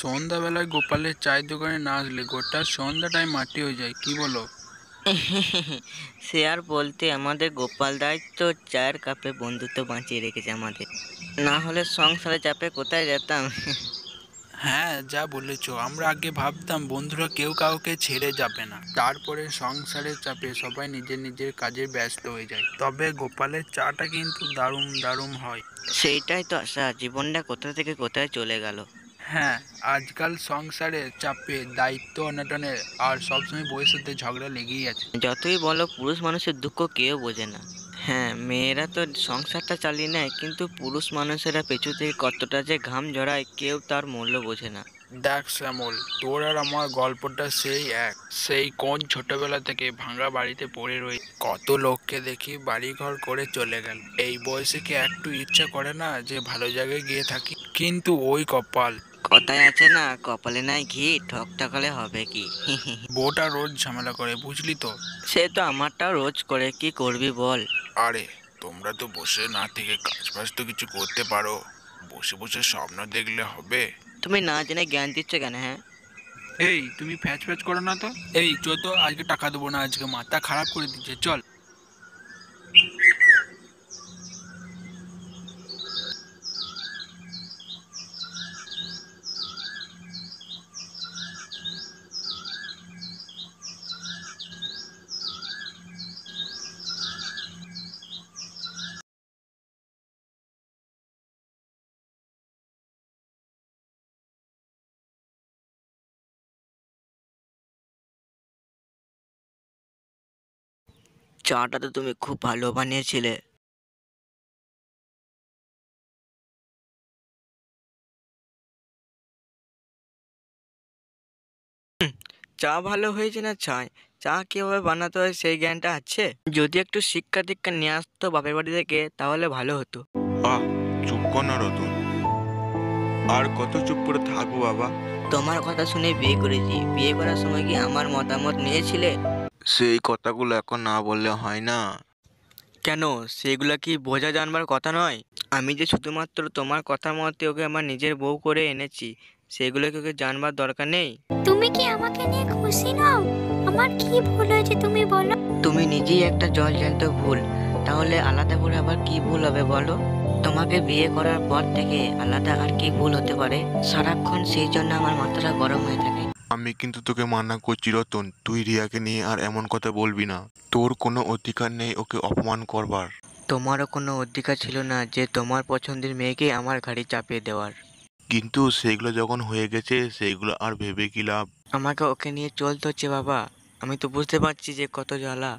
সন্ধ্যাবেলায় গোপালের চায়ের দোকানে না আসলে গোটা সন্ধ্যাটাই মাটি হয়ে যায়, কি বলো? সে আর বলতে, আমাদের গোপাল দাই তো চায়ের কাপে বন্ধুত্ব বাঁচিয়ে রেখেছে আমাদের। না হলে সংসারে চাপে কোথায় যেতাম। হ্যাঁ, যা বলেছো। আমরা আগে ভাবতাম বন্ধুরা কেউ কাউকে ছেড়ে যাবে না, তারপরে সংসারের চাপে সবাই নিজের নিজের কাজে ব্যস্ত হয়ে যায়। তবে গোপালের চাটা কিন্তু দারুণ দারুণ হয়। সেইটাই তো আশা, জীবনটা কোথা থেকে কোথায় চলে গেল। হ্যাঁ, আজকাল সংসারের চাপে দায়িত্ব অন্যটনে আর সবসময় বউয়ের সাথে ঝগড়া লেগেই আছে। যতই বলো, পুরুষ মানুষের দুঃখ কেউ বোঝে না। হ্যাঁ, মেয়েরা তো সংসারটা চালিয়ে নেয়, কিন্তু পুরুষ মানুষেরা পেছু থেকে কতটা যে ঘাম ঝরায় কেউ তার মূল্য বোঝে না। দেখ শ্যামল, তোর আর আমার গল্পটা সেই এক। সেই কোন ছোটবেলা থেকে ভাঙা বাড়িতে পড়ে রই, কত লোককে দেখি বাড়িঘর করে চলে গেল। এই বয়সে কি একটু ইচ্ছা করে না যে ভালো জায়গায় গিয়ে থাকি? কিন্তু ওই কপাল। কথায় আছে না, কপালে নাই ঘি, ঠক ঠাকালে হবে কি। বউটা রোজ ঝামেলা করে, বুঝলি তো। সে তো আমারটাও রোজ করে, কি করবি বল। আরে, তোমরা তো বসে না থেকে কাজ বাজ তো কিছু করতে পারো। বসে বসে স্বপ্ন দেখলে হবে? তুমি না জেনে জ্ঞান দিচ্ছ কেন, হ্যাঁ? এই, তুমি ফ্যাচ ফ্যাচ করো না তো। এই চল তো, আজকে টাকা দেবো না, আজকে মাথা খারাপ করে দিচ্ছে, চল। চাটা তো তুমি খুব ভালো বানিয়েছিলে। চা ভালো হয়েছে না ছাই, চা কিভাবে বানাতে হয় সেই জ্ঞানটা আছে? যদি একটু শিক্ষা দীক্ষা নিয়ে আসতো বাপের বাড়ি থেকে তাহলে ভালো হতো। আহ, চুপ কর না রতন। আর কত চুপ করে থাকবো বাবা? তোমার কথা শুনে বিয়ে করেছি, বিয়ে করার সময় কি আমার মতামত নিয়েছিলে? সেই কথাগুলো এখন না বললে হয় না। কেন, সেগুলা কি বোঝা জানবার কথা নয়? আমি যে শুধুমাত্র তোমার কথা মতে ওকে আমার নিজের বউ করে এনেছি, সেগুলো কি ওকে জানবার দরকার নেই? তুমি কি আমাকে নিয়ে খুশি নও? আমার কি ভুল হয়েছে তুমি বলো। তুমি নিজেই একটা জলজ্যান্ত ভুল, তাহলে আলাদা করে আবার কি ভুল হবে বলো? তোমাকে বিয়ে করার পর থেকে আলাদা আর কি ভুল হতে পারে? সারাক্ষণ সেই জন্য আমার মাথাটা গরম হয়ে থাকে। আমি কিন্তু তোকে মানা করছি রতন, তুই রিয়াকে নিয়ে আর এমন কথা বলবি না। তোর কোনো অধিকার নেই ওকে অপমান করবার। তোমারও কোনো অধিকার ছিল না যে তোমার পছন্দের মেয়েকে আমার ঘাড়ে চাপিয়ে দেওয়ার। কিন্তু সেগুলো যখন হয়ে গেছে সেইগুলো আর ভেবে কি লাভ? আমাকে ওকে নিয়ে চলতে হচ্ছে বাবা। আমি তো বুঝতে পারছি যে কত জ্বালা।